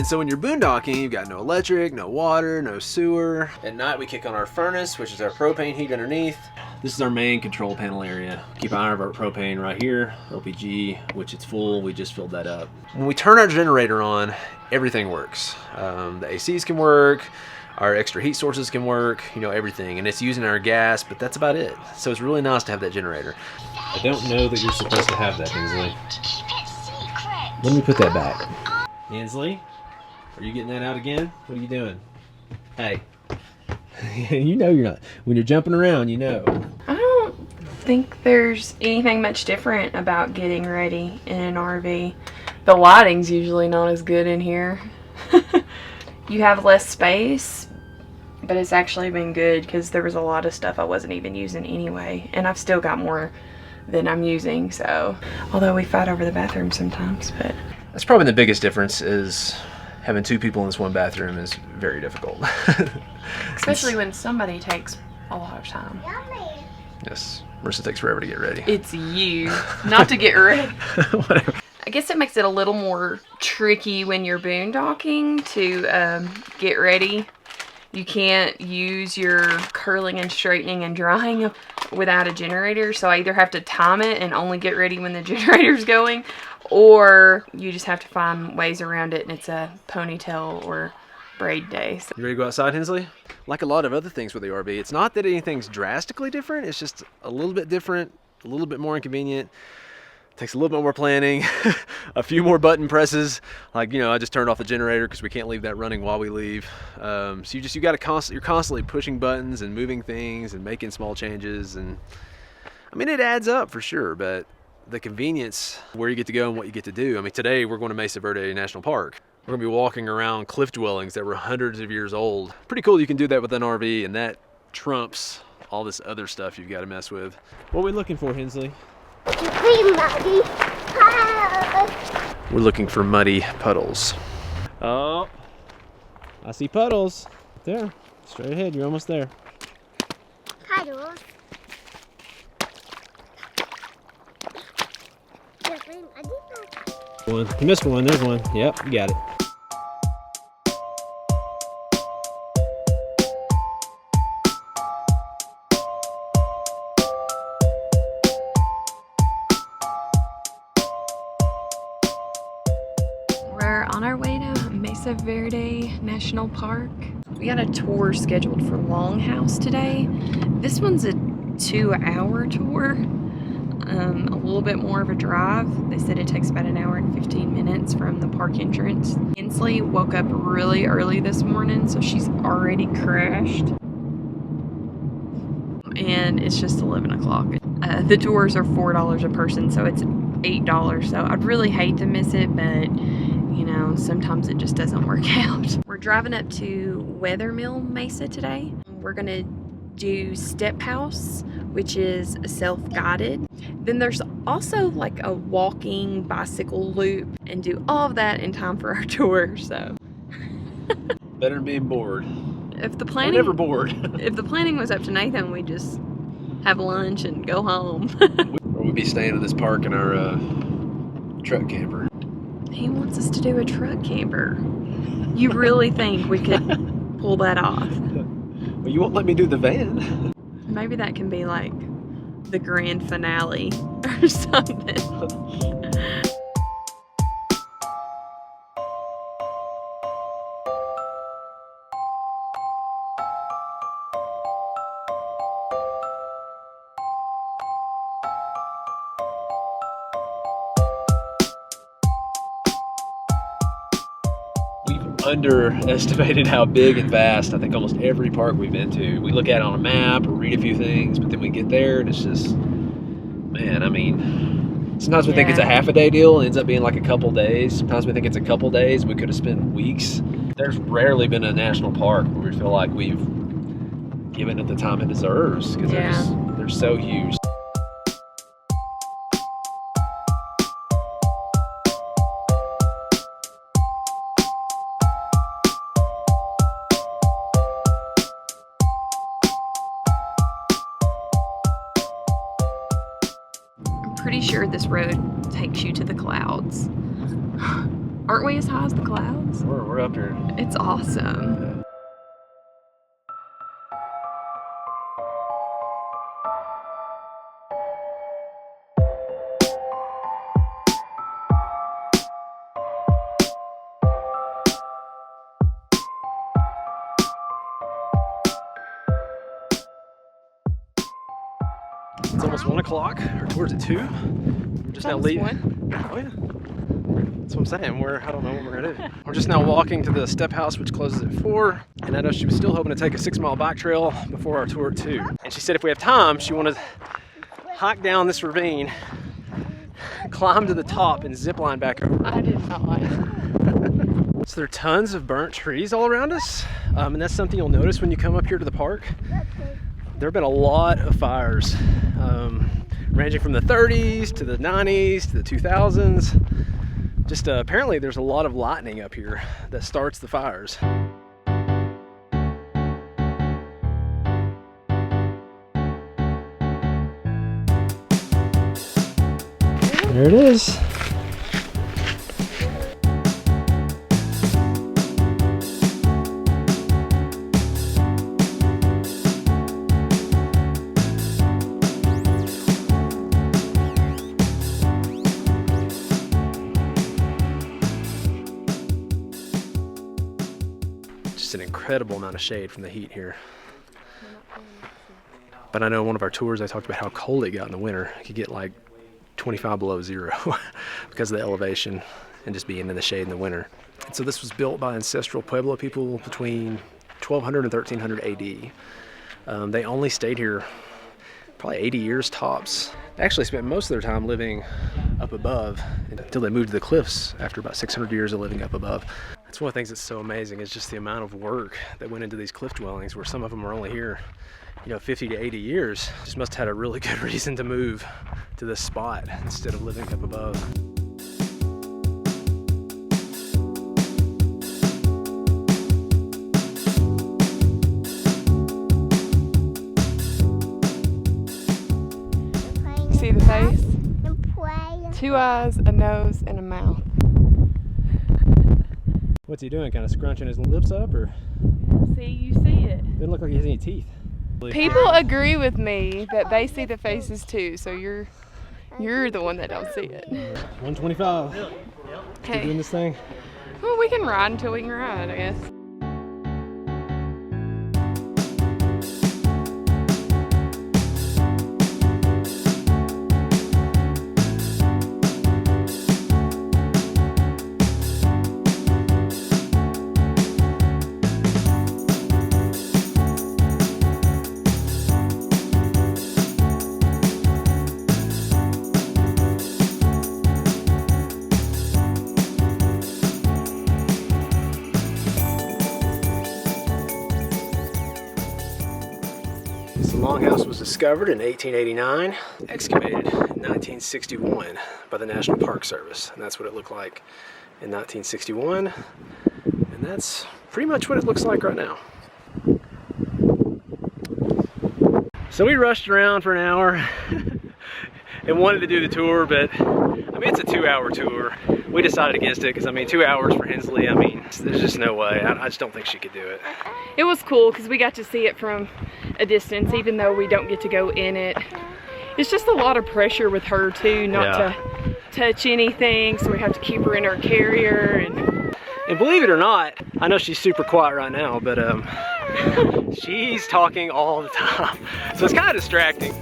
And so when you're boondocking, you've got no electric, no water, no sewer. At night we kick on our furnace, which is our propane heat underneath. This is our main control panel area. Keep an eye on our propane right here, LPG, which it's full, we just filled that up. When we turn our generator on, everything works. The ACs can work, our extra heat sources can work, you know, everything. And it's using our gas, but that's about it. So it's really nice to have that generator. I don't know that you're supposed to have that, Hensley. Let me put that back. Hensley? Are you getting that out again? What are you doing? Hey. You know you're not. When you're jumping around, you know. I don't think there's anything much different about getting ready in an RV. The lighting's usually not as good in here. You have less space, but it's actually been good because there was a lot of stuff I wasn't even using anyway. And I've still got more than I'm using, so. Although we fight over the bathroom sometimes, but. That's probably the biggest difference is having two people in this one bathroom is very difficult. Especially when somebody takes a lot of time. Yes, Marissa takes forever to get ready. It's you, not to get ready. Whatever. I guess it makes it a little more tricky when you're boondocking to get ready. You can't use your curling and straightening and drying without a generator, so I either have to time it and only get ready when the generator's going, or you just have to find ways around it and it's a ponytail or braid day. So. You ready to go outside, Hensley? Like a lot of other things with the RV, it's not that anything's drastically different, it's just a little bit different, a little bit more inconvenient. Takes a little bit more planning, a few more button presses. Like, you know, I just turned off the generator because we can't leave that running while we leave. So you got to you're constantly pushing buttons and moving things and making small changes. And I mean, it adds up for sure, but the convenience, where you get to go and what you get to do. I mean, today we're going to Mesa Verde National Park. We're gonna be walking around cliff dwellings that were hundreds of years old. Pretty cool you can do that with an RV, and that trumps all this other stuff you've got to mess with. What are we looking for, Hensley? Muddy. We're looking for muddy puddles. Oh, I see puddles. There, straight ahead, you're almost there. Puddles. One, you missed one, there's one. Yep, you got it. We're on our way to Mesa Verde National Park. We got a tour scheduled for Longhouse today. This one's a 2-hour tour, a little bit more of a drive. They said it takes about an hour and 15 minutes from the park entrance. Hensley woke up really early this morning, so she's already crashed. And it's just 11 o'clock. The tours are $4 a person, so it's $8. So I'd really hate to miss it, but you know, sometimes it just doesn't work out. We're driving up to Weathermill Mesa today. We're gonna do Step House, which is self-guided. Then there's also like a walking bicycle loop, and do all of that in time for our tour, so. Better than being bored. If the planning, We're never bored. if the planning was up to Nathan, we'd just have lunch and go home. Or we'd be staying in this park in our truck camper. He wants us to do a truck camper. You really think we could pull that off? Well, you won't let me do the van. Maybe that can be like the grand finale or something. Underestimated how big and vast I think almost every park we've been to. We look at it on a map or read a few things, but then we get there and it's just, man, I mean, sometimes we think it's a half a day deal, it ends up being like a couple days. Sometimes we think it's a couple days, we could have spent weeks. There's rarely been a national park where we feel like we've given it the time it deserves, because they're so huge. Pretty sure this road takes you to the clouds. Aren't we as high as the clouds? We're up here. It's awesome. It's almost 1 o'clock. Our tour's at 2. We're just now leaving. Oh yeah. That's what I'm saying. I don't know what we're gonna do. We're just now walking to the step house, which closes at 4. And I know she was still hoping to take a 6-mile bike trail before our tour at 2. And she said if we have time, she wanted to hike down this ravine, climb to the top, and zip line back over. I did not. So there are tons of burnt trees all around us. And that's something you'll notice when you come up here to the park. There have been a lot of fires, ranging from the 30s to the 90s to the 2000s. Just apparently there's a lot of lightning up here that starts the fires. There it is. An incredible amount of shade from the heat here. But I know one of our tours I talked about how cold it got in the winter. It could get like 25 below zero because of the elevation and just being in the shade in the winter. And so this was built by ancestral Pueblo people between 1200 and 1300 AD. They only stayed here probably 80 years tops. They actually spent most of their time living up above until they moved to the cliffs after about 600 years of living up above. That's one of the things that's so amazing is just the amount of work that went into these cliff dwellings, where some of them were only here, 50 to 80 years. Just must have had a really good reason to move to this spot instead of living up above. See the face? 2 eyes, a nose, and a mouth. What's he doing? Kind of scrunching his lips up, or? See, you see it. Doesn't look like he has any teeth. People agree with me that they see the faces too, so you're the one that don't see it. 125. Keep Okay. doing this thing. Well, we can ride until we can ride, I guess. The longhouse was discovered in 1889, excavated in 1961 by the National Park Service. And that's what it looked like in 1961. And that's pretty much what it looks like right now. So we rushed around for an hour and wanted to do the tour, but it's a 2-hour tour. We decided against it because 2 hours for Hensley, there's just no way. I just don't think she could do it. It was cool because we got to see it from a distance, even though we don't get to go in it. It's just a lot of pressure with her too, not to touch anything, so we have to keep her in her carrier. And believe it or not, I know she's super quiet right now, but she's talking all the time, so it's kind of distracting.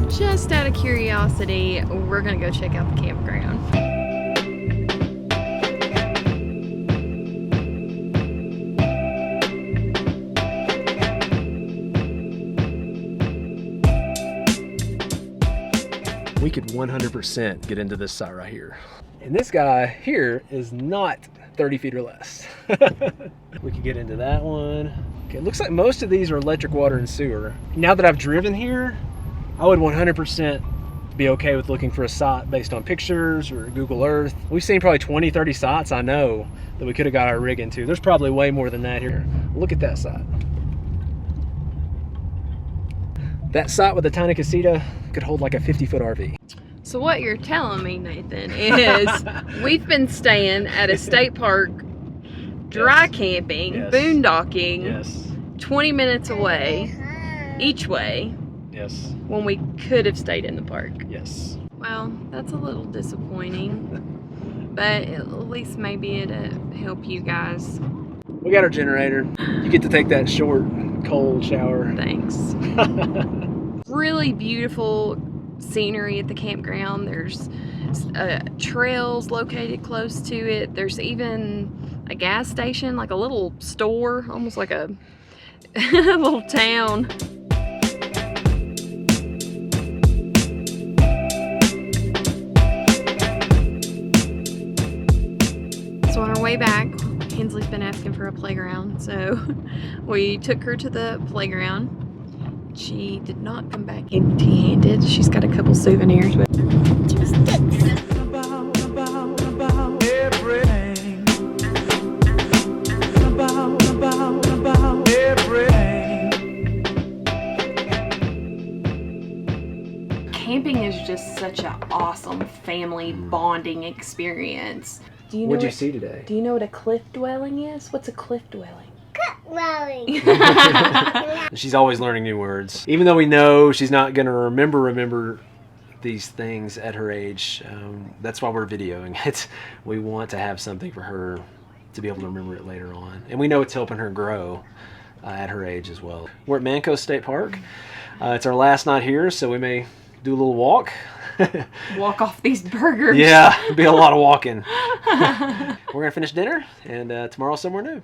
Just out of curiosity, we're gonna go check out the campground. We could 100% get into this site right here. And this guy here is not 30 feet or less. We could get into that one. Okay, it looks like most of these are electric, water, and sewer. Now that I've driven here, I would 100% be okay with looking for a site based on pictures or Google Earth. We've seen probably 20, 30 sites I know that we could have got our rig into. There's probably way more than that here. Look at that site. That site with the tiny casita could hold like a 50-foot RV. So what you're telling me, Nathan, is we've been staying at a state park, dry camping, boondocking, Yes. 20 minutes away, each way, Yes. when we could have stayed in the park. Yes. Well, that's a little disappointing, but at least maybe it'll help you guys. We got our generator. You get to take that short, cold shower. Thanks. Really beautiful scenery at the campground. There's trails located close to it. There's even a gas station, like a little store, almost like a little town. So on our way back, Hensley's been asking for a playground, so we took her to the playground. She did not come back empty-handed. She's got a couple souvenirs with her. Camping is just such an awesome family bonding experience. Do you know What'd you see today? Do you know what a cliff dwelling is? What's a cliff dwelling? Rolling. She's always learning new words. Even though we know she's not going to remember these things at her age, that's why we're videoing it. We want to have something for her to be able to remember it later on. And we know it's helping her grow at her age as well. We're at Manco State Park. It's our last night here, so we may do a little walk. Walk off these burgers. Yeah, it'll be a lot of walking. We're going to finish dinner, and tomorrow somewhere new.